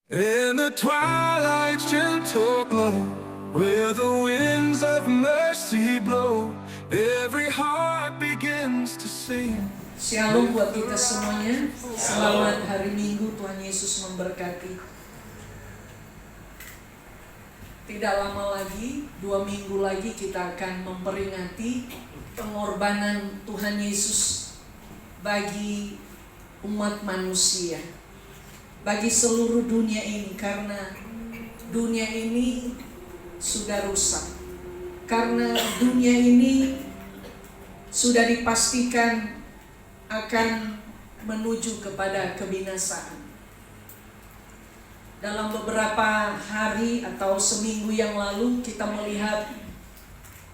In the twilight's gentle glow, where the winds of mercy blow, every heart begins to sing. Shalom buat kita semuanya. Selamat hari Minggu, Tuhan Yesus memberkati. Tidak lama lagi, 2 minggu lagi kita akan memperingati pengorbanan Tuhan Yesus bagi umat manusia, bagi seluruh dunia ini, karena dunia ini sudah rusak, karena dunia ini sudah dipastikan akan menuju kepada kebinasaan. Dalam beberapa hari atau seminggu yang lalu kita melihat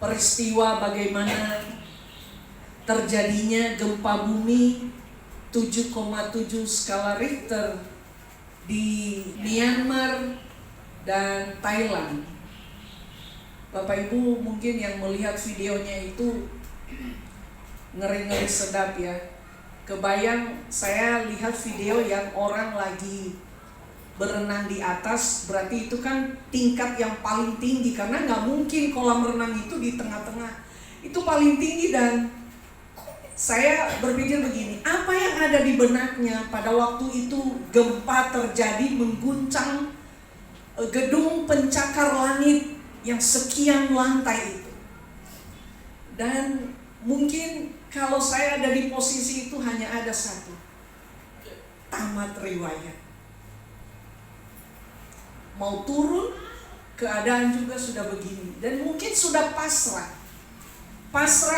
peristiwa bagaimana terjadinya gempa bumi 7,7 skala Richter di Myanmar dan Thailand. Bapak Ibu mungkin yang melihat videonya itu ngeri-ngeri sedap ya. Kebayang, saya lihat video yang orang lagi berenang di atas, berarti itu kan tingkat yang paling tinggi, karena nggak mungkin kolam renang itu di tengah-tengah, itu paling tinggi. Dan saya berpikir begini, apa yang ada di benaknya pada waktu itu gempa terjadi mengguncang gedung pencakar langit yang sekian lantai itu. Dan mungkin kalau saya ada di posisi itu hanya ada satu, tamat riwayat. Mau turun, keadaan juga sudah begini, dan mungkin sudah pasrah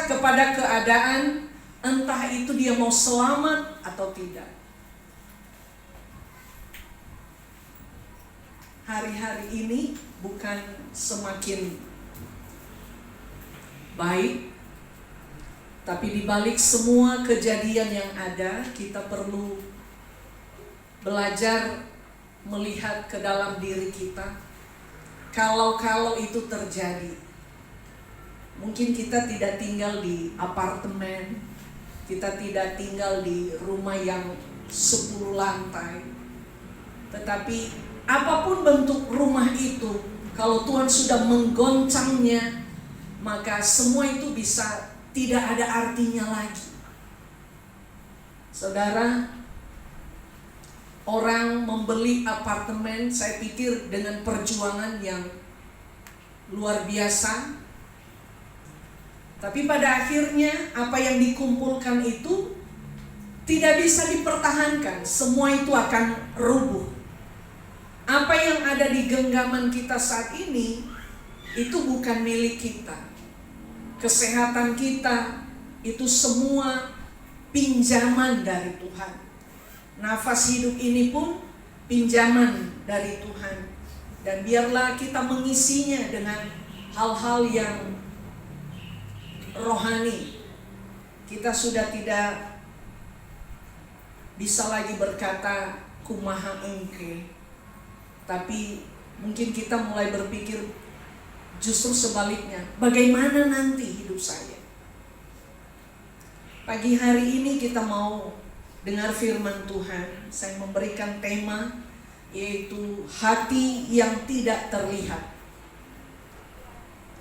kepada keadaan, entah itu dia mau selamat atau tidak. Hari-hari ini bukan semakin baik, tapi di balik semua kejadian yang ada, kita perlu belajar melihat ke dalam diri kita. Kalau itu terjadi, mungkin kita tidak tinggal di apartemen, kita tidak tinggal di rumah yang 10 lantai, tetapi apapun bentuk rumah itu, kalau Tuhan sudah menggoncangnya, maka semua itu bisa tidak ada artinya lagi. Saudara, orang membeli apartemen, saya pikir dengan perjuangan yang luar biasa. Tapi pada akhirnya apa yang dikumpulkan itu tidak bisa dipertahankan. Semua itu akan rubuh. Apa yang ada di genggaman kita saat ini itu bukan milik kita. Kesehatan kita itu semua pinjaman dari Tuhan. Nafas hidup ini pun pinjaman dari Tuhan. Dan biarlah kita mengisinya dengan hal-hal yang rohani. Kita sudah tidak bisa lagi berkata kumaha engke, tapi mungkin kita mulai berpikir justru sebaliknya, bagaimana nanti hidup saya. Pagi hari ini kita mau dengar firman Tuhan. Saya memberikan tema yaitu hati yang tidak terlihat.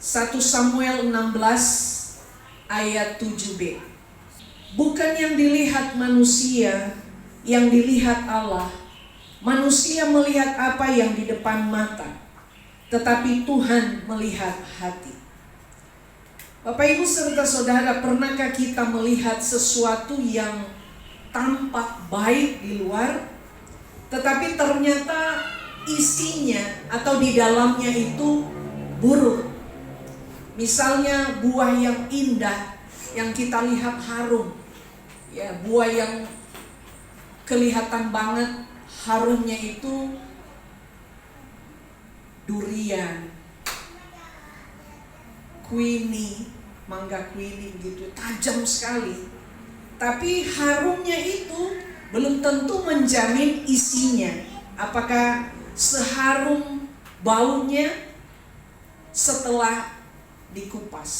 1 Samuel 16 ayat 7b. Bukan yang dilihat manusia, yang dilihat Allah. Manusia melihat apa yang di depan mata, tetapi Tuhan melihat hati. Bapak Ibu serta saudara, pernahkah kita melihat sesuatu yang tampak baik di luar, tetapi ternyata isinya atau di dalamnya itu buruk? Misalnya buah yang indah yang kita lihat harum, ya, buah yang kelihatan banget harumnya itu durian, quinnie, mangga quinnie gitu, tajam sekali. Tapi harumnya itu belum tentu menjamin isinya. Apakah seharum baunya setelah dikupas?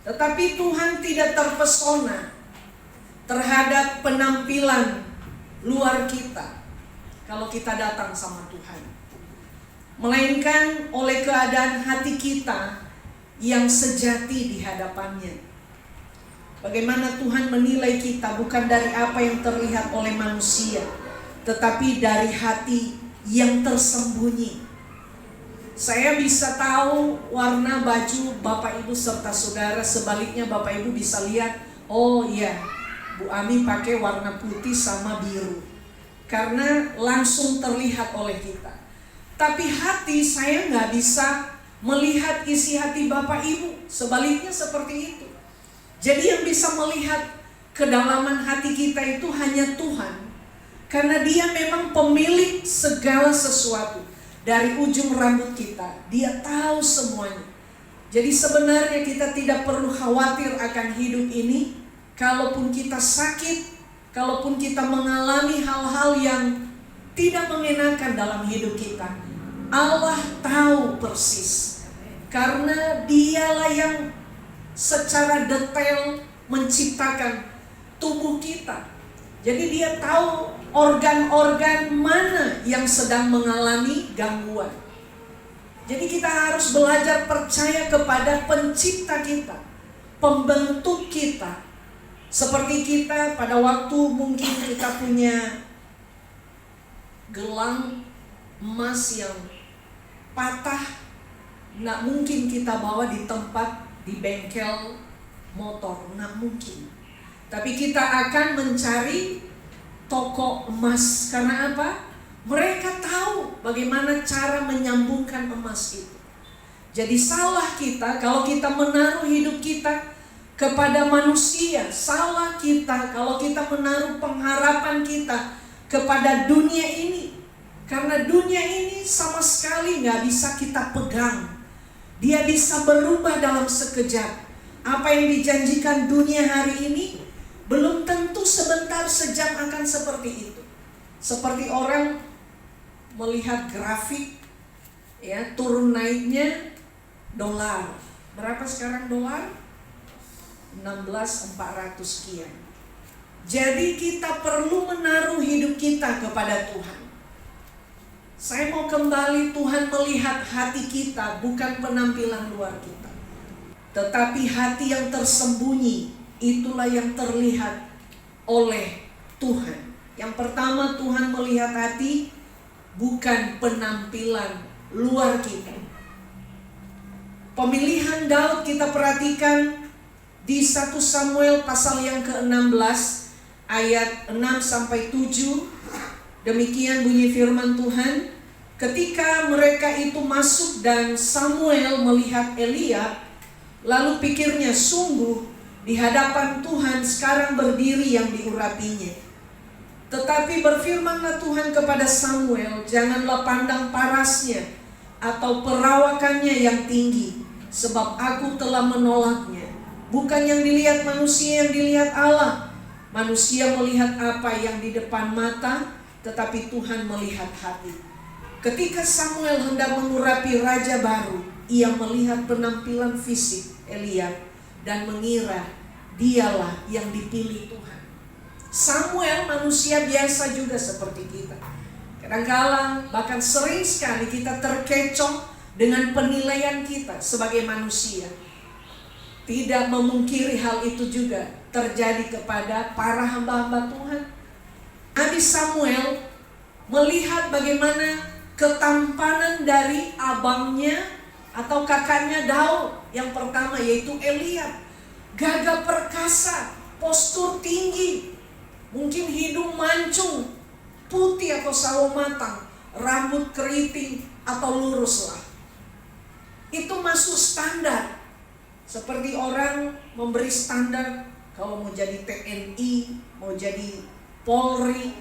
Tetapi Tuhan tidak terpesona terhadap penampilan luar kita. kalau kita datang sama Tuhan, melainkan oleh keadaan hati kita yang sejati di hadapannya. Bagaimana Tuhan menilai kita bukan dari apa yang terlihat oleh manusia, tetapi dari hati yang tersembunyi. Saya bisa tahu warna baju Bapak Ibu serta saudara, sebaliknya Bapak Ibu bisa lihat, oh iya, Bu Ami pakai warna putih sama biru, karena langsung terlihat oleh kita. Tapi hati saya nggak bisa melihat isi hati Bapak Ibu, sebaliknya seperti itu. Jadi yang bisa melihat kedalaman hati kita itu hanya Tuhan, karena Dia memang pemilik segala sesuatu. Dari ujung rambut kita, Dia tahu semuanya. Jadi sebenarnya kita tidak perlu khawatir akan hidup ini. Kalaupun kita sakit, kalaupun kita mengalami hal-hal yang tidak mengenakan dalam hidup kita, Allah tahu persis. Karena Dialah yang secara detail menciptakan tubuh kita. Jadi Dia tahu organ-organ mana yang sedang mengalami gangguan. Jadi kita harus belajar percaya kepada pencipta kita, pembentuk kita. Seperti kita pada waktu mungkin kita punya gelang emas yang patah, nggak mungkin kita bawa di tempat, di bengkel motor, nggak mungkin. Tapi kita akan mencari toko emas. Karena apa? Mereka tahu bagaimana cara menyambungkan emas itu. Jadi salah kita kalau kita menaruh hidup kita kepada manusia. Salah kita kalau kita menaruh pengharapan kita kepada dunia ini. Karena dunia ini sama sekali gak bisa kita pegang. Dia bisa berubah dalam sekejap. Apa yang dijanjikan dunia hari ini belum tentu sebentar sejam akan seperti itu. Seperti orang melihat grafik, ya, turun naiknya dolar. Berapa sekarang dolar? 16.400 sekian. Jadi kita perlu menaruh hidup kita kepada Tuhan. Saya mau kembali, Tuhan melihat hati kita, bukan penampilan luar kita. Tetapi hati yang tersembunyi, itulah yang terlihat oleh Tuhan. Yang pertama, Tuhan melihat hati, bukan penampilan luar kita. Pemilihan Daud kita perhatikan di 1 Samuel pasal yang ke-16 ayat 6-7. Demikian bunyi firman Tuhan. Ketika mereka itu masuk dan Samuel melihat Eliab, lalu pikirnya, sungguh di hadapan Tuhan sekarang berdiri yang diurapinya. Tetapi berfirmanlah Tuhan kepada Samuel, janganlah pandang parasnya atau perawakannya yang tinggi, sebab aku telah menolaknya. Bukan yang dilihat manusia, yang dilihat Allah. Manusia melihat apa yang di depan mata, tetapi Tuhan melihat hati. Ketika Samuel hendak mengurapi raja baru, ia melihat penampilan fisik Eliab dan mengira dialah yang dipilih Tuhan. Samuel manusia biasa juga seperti kita. Kadang-kala bahkan sering sekali kita terkecoh dengan penilaian kita sebagai manusia. Tidak memungkiri hal itu juga terjadi kepada para hamba-hamba Tuhan. Nabi Samuel melihat bagaimana ketampanan dari abangnya atau kakaknya Daud yang pertama, yaitu Eliab. Gagah perkasa, postur tinggi, mungkin hidung mancung, putih atau sawo matang, rambut keriting atau lurus lah. Itu masuk standar. Seperti orang memberi standar kalau mau jadi TNI, mau jadi Polri,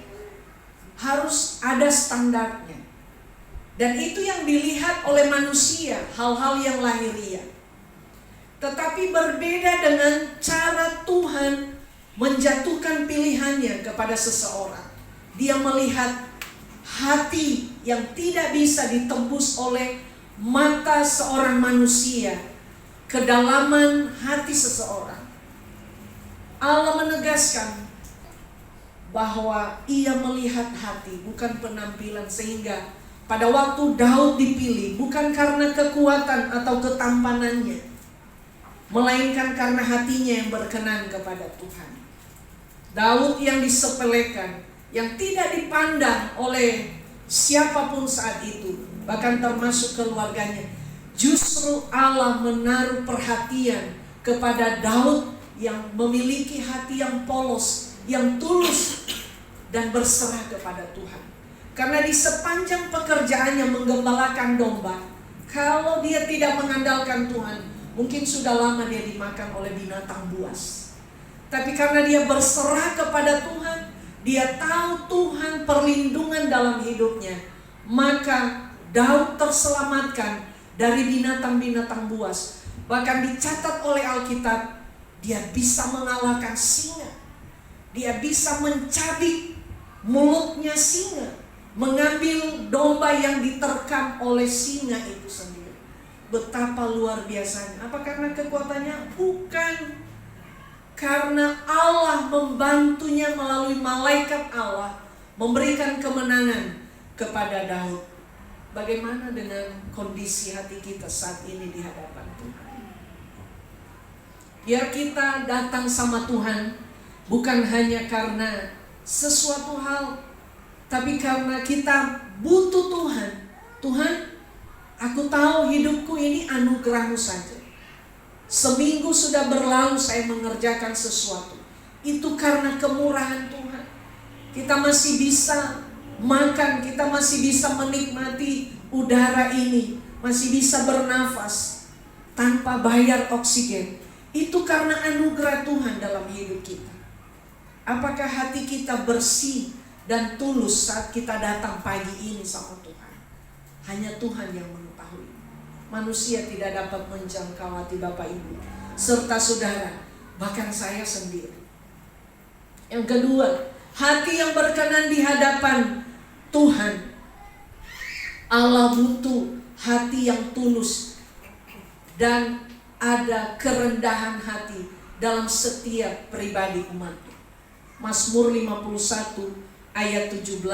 harus ada standarnya. Dan itu yang dilihat oleh manusia, hal-hal yang lahiriah. Tetapi berbeda dengan cara Tuhan menjatuhkan pilihannya kepada seseorang. Dia melihat hati yang tidak bisa ditembus oleh mata seorang manusia, kedalaman hati seseorang. Allah menegaskan bahwa ia melihat hati, bukan penampilan. Sehingga pada waktu Daud dipilih bukan karena kekuatan atau ketampanannya, melainkan karena hatinya yang berkenan kepada Tuhan. Daud yang disepelekan, yang tidak dipandang oleh siapapun saat itu, bahkan termasuk keluarganya, justru Allah menaruh perhatian kepada Daud yang memiliki hati yang polos, yang tulus, dan berserah kepada Tuhan. Karena di sepanjang pekerjaannya menggembalakan domba, kalau dia tidak mengandalkan Tuhan, mungkin sudah lama dia dimakan oleh binatang buas. Tapi karena dia berserah kepada Tuhan, dia tahu Tuhan perlindungan dalam hidupnya, maka Daud terselamatkan dari binatang-binatang buas. Bahkan dicatat oleh Alkitab, dia bisa mengalahkan singa. Dia bisa mencabik mulutnya singa, mengambil domba yang diterkam oleh singa itu sendiri. Betapa luar biasanya. Apa karena kekuatannya? Bukan. Karena Allah membantunya melalui malaikat Allah, memberikan kemenangan kepada Daud. Bagaimana dengan kondisi hati kita saat ini di hadapan Tuhan? Biar kita datang sama Tuhan bukan hanya karena sesuatu hal, tapi karena kita butuh Tuhan. Tuhan, aku tahu hidupku ini anugerah-Mu saja. Seminggu sudah berlalu saya mengerjakan sesuatu. Itu karena kemurahan Tuhan. Kita masih bisa makan, kita masih bisa menikmati udara ini, masih bisa bernafas tanpa bayar oksigen. Itu karena anugerah Tuhan dalam hidup kita. Apakah hati kita bersih dan tulus saat kita datang pagi ini sama Tuhan? Hanya Tuhan yang mengetahui. Manusia tidak dapat menjangkau hati Bapak Ibu serta saudara, bahkan saya sendiri. Yang kedua, hati yang berkenan di hadapan Tuhan. Allah butuh hati yang tulus dan ada kerendahan hati dalam setiap pribadi umat. Mazmur 51 ayat 17.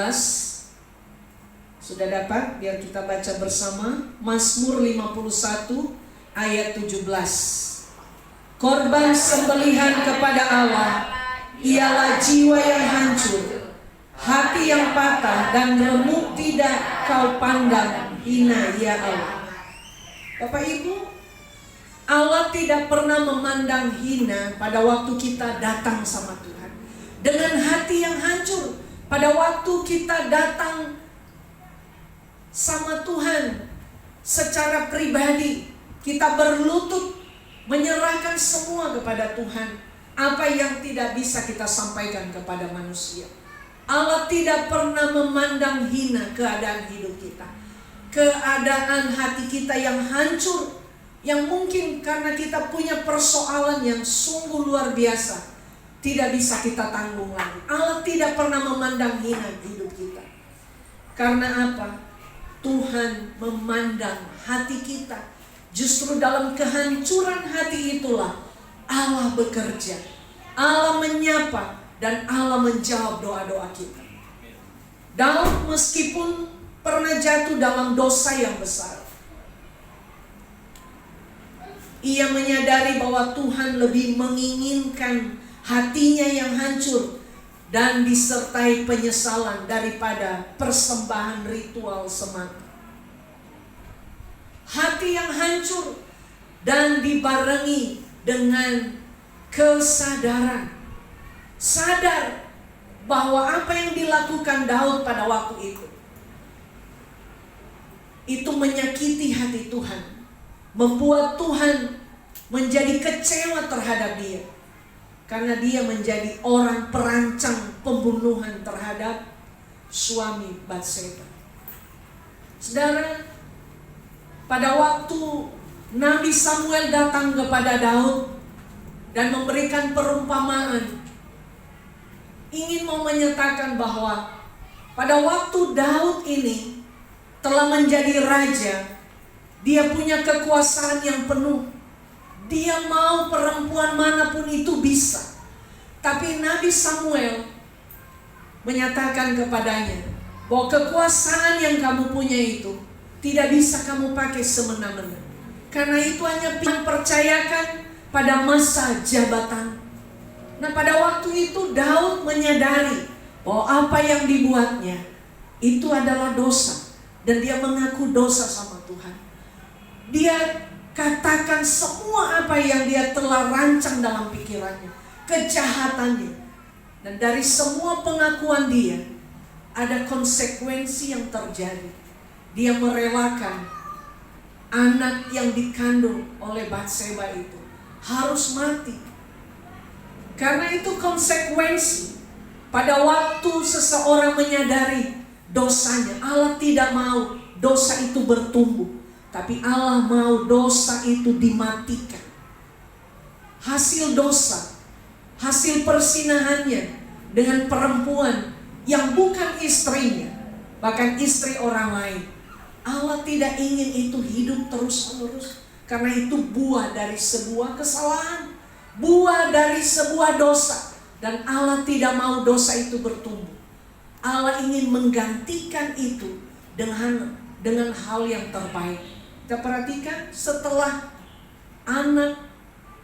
Sudah dapat? Biar kita baca bersama. Mazmur 51 ayat 17. Korban sembelihan kepada Allah ialah jiwa yang hancur, hati yang patah dan remuk tidak kau pandang hina, ya Allah. Bapak Ibu, Allah tidak pernah memandang hina pada waktu kita datang sama Tuhan. Dengan hati yang hancur, pada waktu kita datang sama Tuhan secara pribadi, kita berlutut menyerahkan semua kepada Tuhan. Apa yang tidak bisa kita sampaikan kepada manusia, Allah tidak pernah memandang hina keadaan hidup kita, keadaan hati kita yang hancur, yang mungkin karena kita punya persoalan yang sungguh luar biasa, tidak bisa kita tanggung lagi. Allah tidak pernah memandang hina hidup kita. Karena apa? Tuhan memandang hati kita. Justru dalam kehancuran hati itulah Allah bekerja, Allah menyapa, dan Allah menjawab doa-doa kita. Daud meskipun pernah jatuh dalam dosa yang besar, ia menyadari bahwa Tuhan lebih menginginkan hatinya yang hancur dan disertai penyesalan daripada persembahan ritual semata. Hati yang hancur dan dibarengi dengan kesadaran, sadar bahwa apa yang dilakukan Daud pada waktu itu menyakiti hati Tuhan, membuat Tuhan menjadi kecewa terhadap dia, karena dia menjadi orang perancang pembunuhan terhadap suami Batseba. Saudara, pada waktu Nabi Samuel datang kepada Daud dan memberikan perumpamaan, ingin mau menyatakan bahwa pada waktu Daud ini telah menjadi raja, dia punya kekuasaan yang penuh. Dia mau perempuan manapun itu bisa. Tapi Nabi Samuel menyatakan kepadanya bahwa kekuasaan yang kamu punya itu tidak bisa kamu pakai semena-mena. Karena itu hanya percayakan pada masa jabatan. Nah, pada waktu itu Daud menyadari bahwa apa yang dibuatnya itu adalah dosa. Dan dia mengaku dosa sama Tuhan. Dia katakan semua apa yang dia telah rancang dalam pikirannya, kejahatannya. Dan dari semua pengakuan dia, ada konsekuensi yang terjadi. Dia merelakan anak yang dikandung oleh Batseba itu harus mati. Karena itu konsekuensi. Pada waktu seseorang menyadari dosanya, Allah tidak mau dosa itu bertumbuh, tapi Allah mau dosa itu dimatikan. Hasil dosa, hasil persinahannya dengan perempuan yang bukan istrinya, bahkan istri orang lain, Allah tidak ingin itu hidup terus-menerus. Karena itu buah dari sebuah kesalahan, buah dari sebuah dosa. Dan Allah tidak mau dosa itu bertumbuh. Allah ingin menggantikan itu dengan hal yang terbaik. Kita perhatikan, setelah anak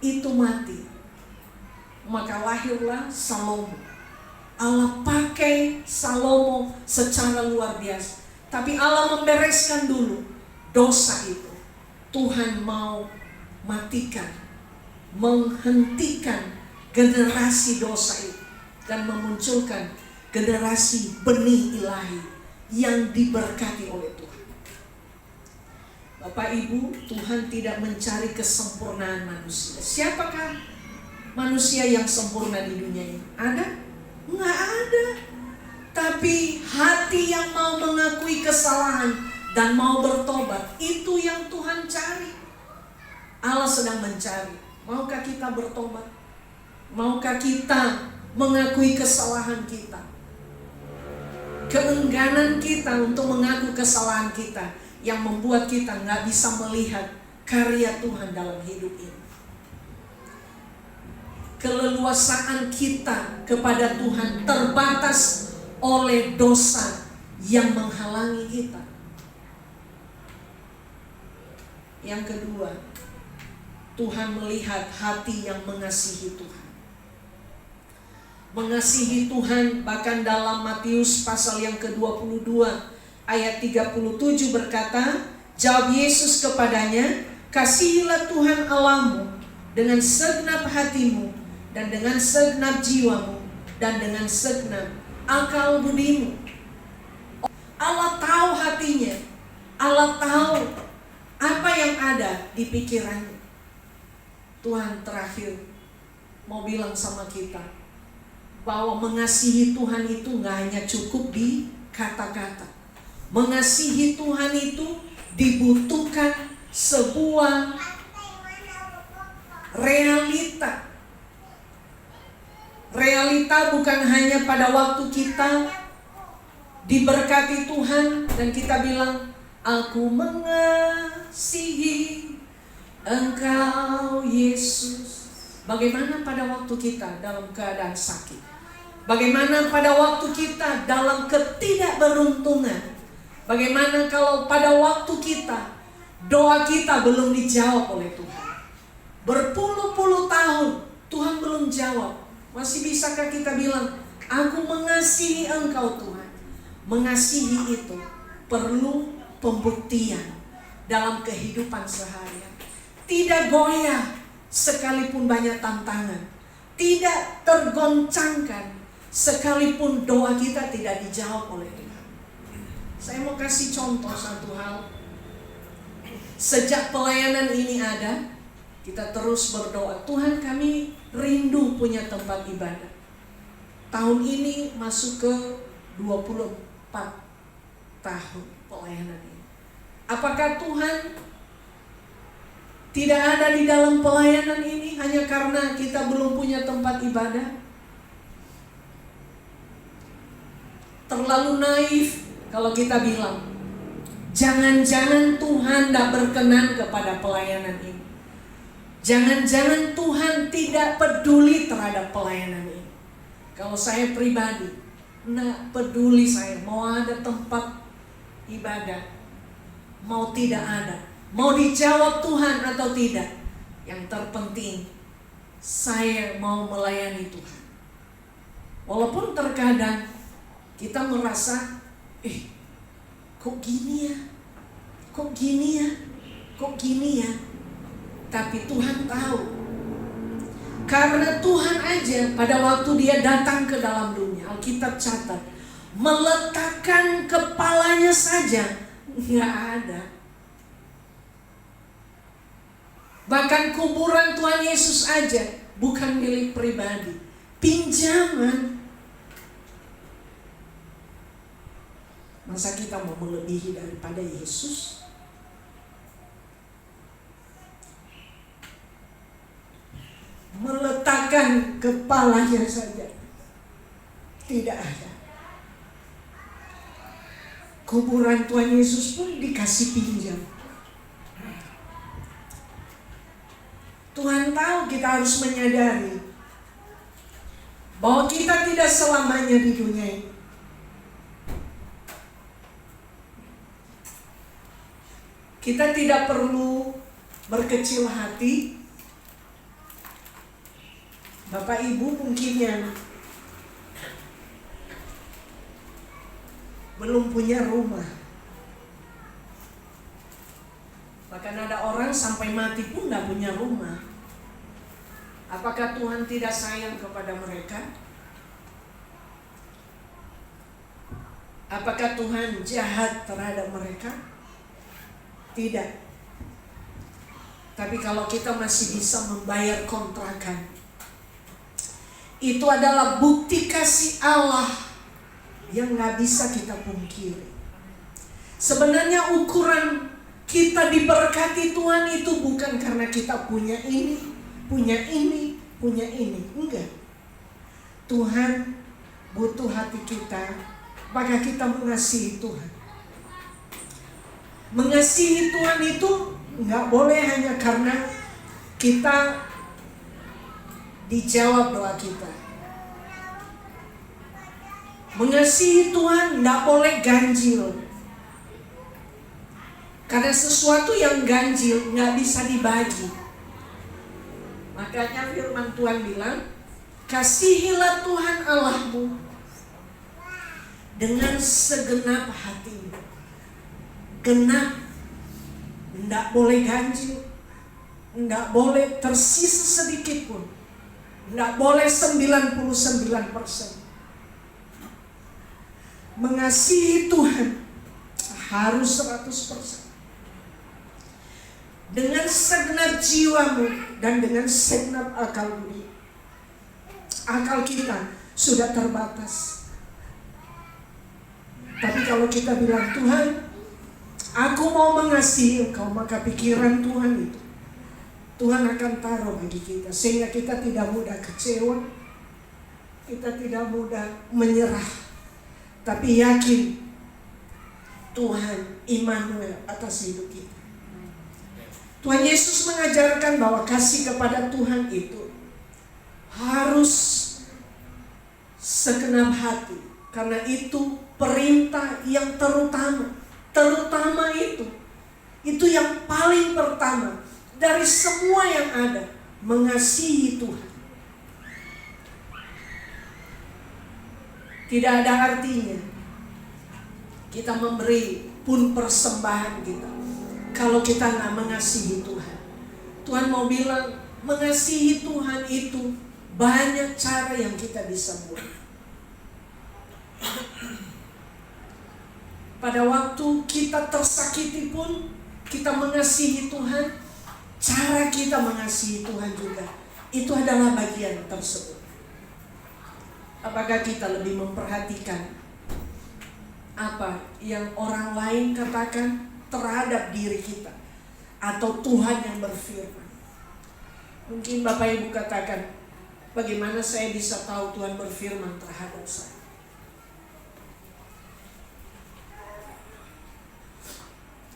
itu mati, maka lahirlah Salomo. Allah pakai Salomo secara luar biasa. Tapi Allah membereskan dulu dosa itu. Tuhan mau matikan, menghentikan generasi dosa itu, dan memunculkan generasi benih ilahi yang diberkati oleh Tuhan. Bapak Ibu, Tuhan tidak mencari kesempurnaan manusia. Siapakah manusia yang sempurna di dunia ini? Ada? Nggak ada. Tapi hati yang mau mengakui kesalahan dan mau bertobat, itu yang Tuhan cari. Allah sedang mencari. Maukah kita bertobat? Maukah kita mengakui kesalahan kita? Keengganan kita untuk mengaku kesalahan kita yang membuat kita nggak bisa melihat karya Tuhan dalam hidup ini. Keleluasaan kita kepada Tuhan terbatas oleh dosa yang menghalangi kita. Yang kedua, Tuhan melihat hati yang mengasihi Tuhan. Mengasihi Tuhan, bahkan dalam Matius pasal yang ke-22 ayat 37 berkata, jawab Yesus kepadanya, kasihilah Tuhan Allahmu dengan segenap hatimu dan dengan segenap jiwamu dan dengan segenap akal budimu. Allah tahu hatinya. Allah tahu apa yang ada di pikirannya. Tuhan terakhir mau bilang sama kita bahwa mengasihi Tuhan itu gak hanya cukup di kata-kata. Mengasihi Tuhan itu dibutuhkan sebuah realita. Realita bukan hanya pada waktu kita diberkati Tuhan dan kita bilang, aku mengasihi Engkau Yesus. Bagaimana pada waktu kita dalam keadaan sakit? Bagaimana pada waktu kita dalam ketidakberuntungan? Bagaimana kalau pada waktu kita doa kita belum dijawab oleh Tuhan? Berpuluh-puluh tahun Tuhan belum jawab. Masih bisakah kita bilang, aku mengasihi Engkau Tuhan? Mengasihi itu perlu pembuktian dalam kehidupan seharian. Tidak goyah sekalipun banyak tantangan. Tidak tergoncangkan sekalipun doa kita tidak dijawab oleh Tuhan. Saya mau kasih contoh satu hal. Sejak pelayanan ini ada, kita terus berdoa, Tuhan kami rindu punya tempat ibadah. Tahun ini masuk ke 24 tahun pelayanan ini. Apakah Tuhan tidak ada di dalam pelayanan ini hanya karena kita belum punya tempat ibadah? Terlalu naif kalau kita bilang, jangan-jangan Tuhan tidak berkenan kepada pelayanan ini. Jangan-jangan Tuhan tidak peduli terhadap pelayanan ini. Kalau saya pribadi, Nggak peduli saya mau ada tempat ibadah, mau tidak ada, mau dijawab Tuhan atau tidak. Yang terpenting saya mau melayani Tuhan. Walaupun terkadang kita merasa, kok gini ya, kok gini ya, kok gini ya. Tapi Tuhan tahu. Karena Tuhan aja pada waktu dia datang ke dalam dunia, Alkitab catat, meletakkan kepalanya saja nggak ada. Bahkan kuburan Tuhan Yesus aja bukan milik pribadi, pinjaman. Masa kita mau melebihi daripada Yesus? Meletakkan kepalanya saja tidak ada. Kuburan Tuhan Yesus pun dikasih pinjam. Tuhan tahu kita harus menyadari bahwa kita tidak selamanya di dunia ini. Kita tidak perlu berkecil hati. Bapak Ibu mungkin yang belum punya rumah, bahkan ada orang sampai mati pun tidak punya rumah. Apakah Tuhan tidak sayang kepada mereka? Apakah Tuhan jahat terhadap mereka? Tidak. Tapi kalau kita masih bisa membayar kontrakan, itu adalah bukti kasih Allah yang gak bisa kita pungkiri. Sebenarnya ukuran kita diberkati Tuhan itu bukan karena kita punya ini, punya ini, punya ini. Enggak. Tuhan butuh hati kita, maka kita mengasihi Tuhan. Mengasihi Tuhan itu gak boleh hanya karena kita dijawab doa kita. Mengasihi Tuhan tidak boleh ganjil. Karena sesuatu yang ganjil nggak bisa dibagi. Makanya firman Tuhan bilang, kasihilah Tuhan Allahmu dengan segenap hatimu. Genap, tidak boleh ganjil, tidak boleh tersisa sedikit pun. Nggak boleh 99%. Mengasihi Tuhan harus 100%. Dengan segenap jiwamu dan dengan segenap akal budi. Akal kita sudah terbatas. Tapi kalau kita bilang, Tuhan, aku mau mengasihi Engkau, maka pikiran Tuhan itu Tuhan akan taruh bagi kita, sehingga kita tidak mudah kecewa, kita tidak mudah menyerah, tapi yakin Tuhan Immanuel atas hidup kita. Tuhan Yesus mengajarkan bahwa kasih kepada Tuhan itu harus segenap hati, karena itu perintah yang terutama itu yang paling pertama dari semua yang ada, mengasihi Tuhan. Tidak ada artinya kita memberi pun persembahan kita kalau kita nggak mengasihi Tuhan. Tuhan mau bilang, mengasihi Tuhan itu banyak cara yang kita bisa buat. Pada waktu kita tersakiti pun kita mengasihi Tuhan. Cara kita mengasihi Tuhan juga itu adalah bagian tersebut. Apakah kita lebih memperhatikan apa yang orang lain katakan terhadap diri kita, atau Tuhan yang berfirman? Mungkin Bapak Ibu katakan, bagaimana saya bisa tahu Tuhan berfirman terhadap saya?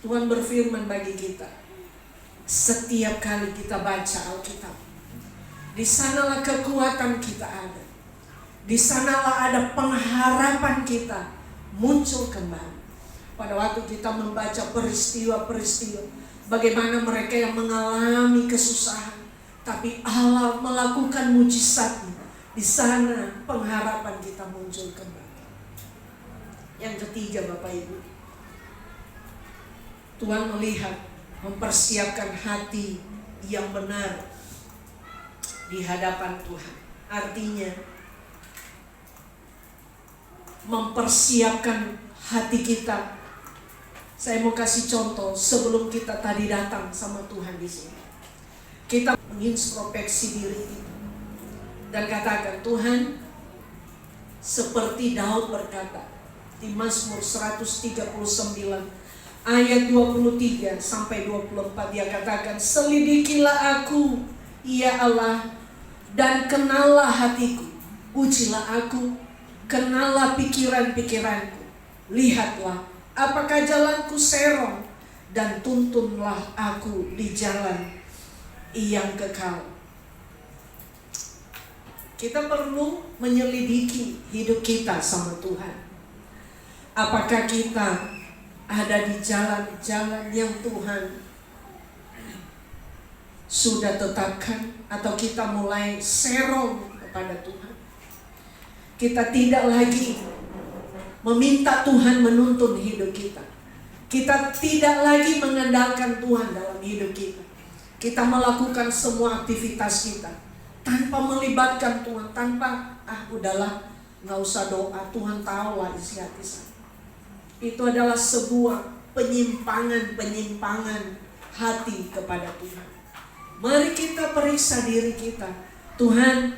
Tuhan berfirman bagi kita setiap kali kita baca Alkitab. Di sanalah kekuatan kita ada. Di sanalah ada pengharapan kita muncul kembali. Pada waktu kita membaca peristiwa-peristiwa, bagaimana mereka yang mengalami kesusahan, tapi Allah melakukan mujizat-Nya. Di sana pengharapan kita muncul kembali. Yang ketiga, Bapak Ibu, Tuhan melihat mempersiapkan hati yang benar di hadapan Tuhan. Artinya mempersiapkan hati kita. Saya mau kasih contoh sebelum kita tadi datang sama Tuhan di sini. Kita mengintrospeksi diri kita dan katakan, Tuhan, seperti Daud berkata di Mazmur 139 ayat 23 sampai 24, dia katakan, selidikilah aku, ya Allah, dan kenallah hatiku. Ujilah aku, kenallah pikiran-pikiranku. Lihatlah, apakah jalanku serong, dan tuntunlah aku di jalan yang kekal. Kita perlu menyelidiki hidup kita sama Tuhan. Apakah kita ada di jalan-jalan yang Tuhan sudah tetapkan, atau kita mulai serong kepada Tuhan? Kita tidak lagi meminta Tuhan menuntun hidup kita. Kita tidak lagi mengandalkan Tuhan dalam hidup kita. Kita melakukan semua aktivitas kita tanpa melibatkan Tuhan, tanpa udahlah, nggak usah doa, Tuhan tahu lah isi hati saya. Itu adalah sebuah penyimpangan hati kepada Tuhan. Mari kita periksa diri kita. Tuhan,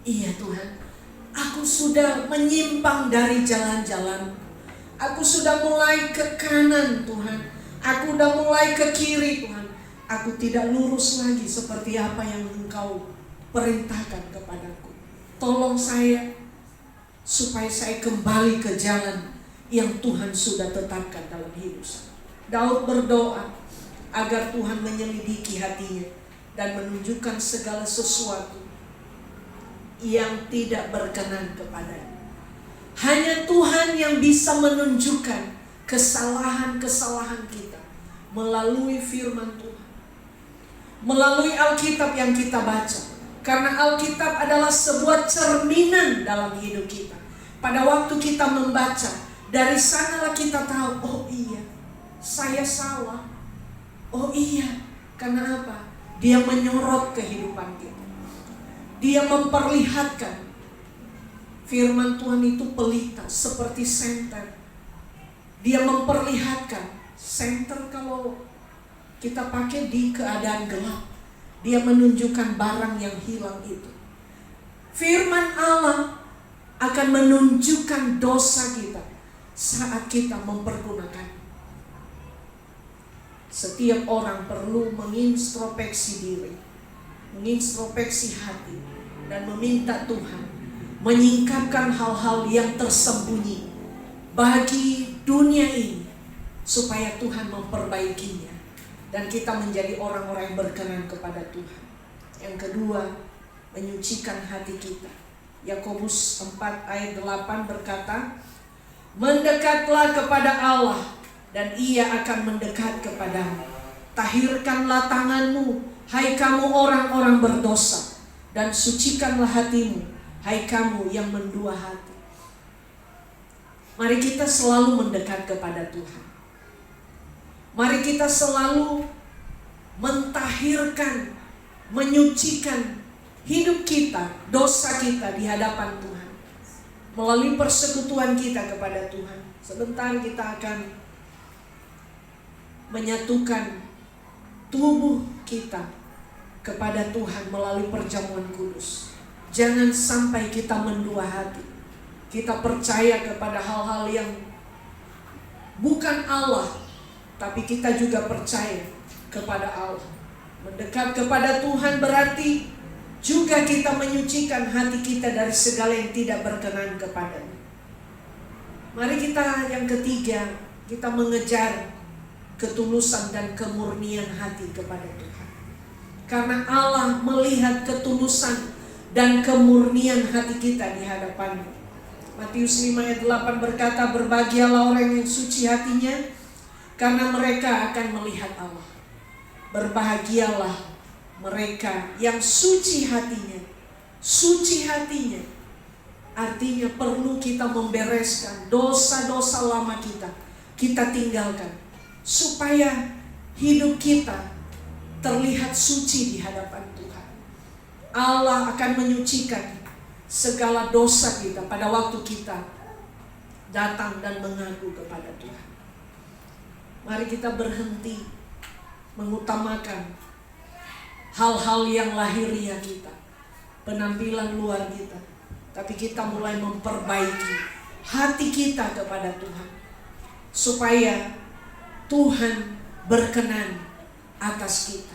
iya Tuhan, aku sudah menyimpang dari jalan-jalan. Aku sudah mulai ke kanan Tuhan. Aku sudah mulai ke kiri Tuhan. Aku tidak lurus lagi seperti apa yang Engkau perintahkan kepadaku. Tolong saya supaya saya kembali ke jalan yang Tuhan sudah tetapkan dalam hidup saya. Daud berdoa agar Tuhan menyelidiki hatinya dan menunjukkan segala sesuatu yang tidak berkenan kepadanya. Hanya Tuhan yang bisa menunjukkan kesalahan-kesalahan kita melalui firman Tuhan, melalui Alkitab yang kita baca. Karena Alkitab adalah sebuah cerminan dalam hidup kita. Pada waktu kita membaca, dari sanalah kita tahu, oh iya, saya salah. Oh iya, karena apa? Dia menyorot kehidupan kita. Dia memperlihatkan. Firman Tuhan itu pelita seperti senter. Dia memperlihatkan. Senter kalau kita pakai di keadaan gelap, dia menunjukkan barang yang hilang itu. Firman Allah akan menunjukkan dosa kita saat kita mempergunakan. Setiap orang perlu mengintrospeksi diri, mengintrospeksi hati, dan meminta Tuhan menyingkapkan hal-hal yang tersembunyi bagi dunia ini, supaya Tuhan memperbaikinya dan kita menjadi orang-orang yang berkenan kepada Tuhan. Yang kedua, menyucikan hati kita. Yakobus 4 ayat 8 berkata, mendekatlah kepada Allah dan Ia akan mendekat kepadamu. Tahirkanlah tanganmu, hai kamu orang-orang berdosa, dan sucikanlah hatimu, hai kamu yang mendua hati. Mari kita selalu mendekat kepada Tuhan. Mari kita selalu mentahirkan, menyucikan hidup kita, dosa kita di hadapan Tuhan, melalui persekutuan kita kepada Tuhan. Sebentar kita akan menyatukan tubuh kita kepada Tuhan melalui perjamuan kudus. Jangan sampai kita mendua hati. Kita percaya kepada hal-hal yang bukan Allah, tapi kita juga percaya kepada Allah. Mendekat kepada Tuhan berarti juga kita menyucikan hati kita dari segala yang tidak berkenan kepadanya. Mari kita yang ketiga, kita mengejar ketulusan dan kemurnian hati kepada Tuhan. Karena Allah melihat ketulusan dan kemurnian hati kita di hadapan-Mu. Matius 5 ayat 8 berkata, berbahagialah orang yang suci hatinya, karena mereka akan melihat Allah. Berbahagialah mereka yang suci hatinya. Suci hatinya artinya perlu kita membereskan dosa-dosa lama kita tinggalkan, supaya hidup kita terlihat suci di hadapan Tuhan. Allah akan menyucikan segala dosa kita pada waktu kita datang dan mengaku kepada Tuhan. Mari kita berhenti mengutamakan hal-hal yang lahiriah kita, penampilan luar kita, tapi kita mulai memperbaiki hati kita kepada Tuhan, supaya Tuhan berkenan atas kita.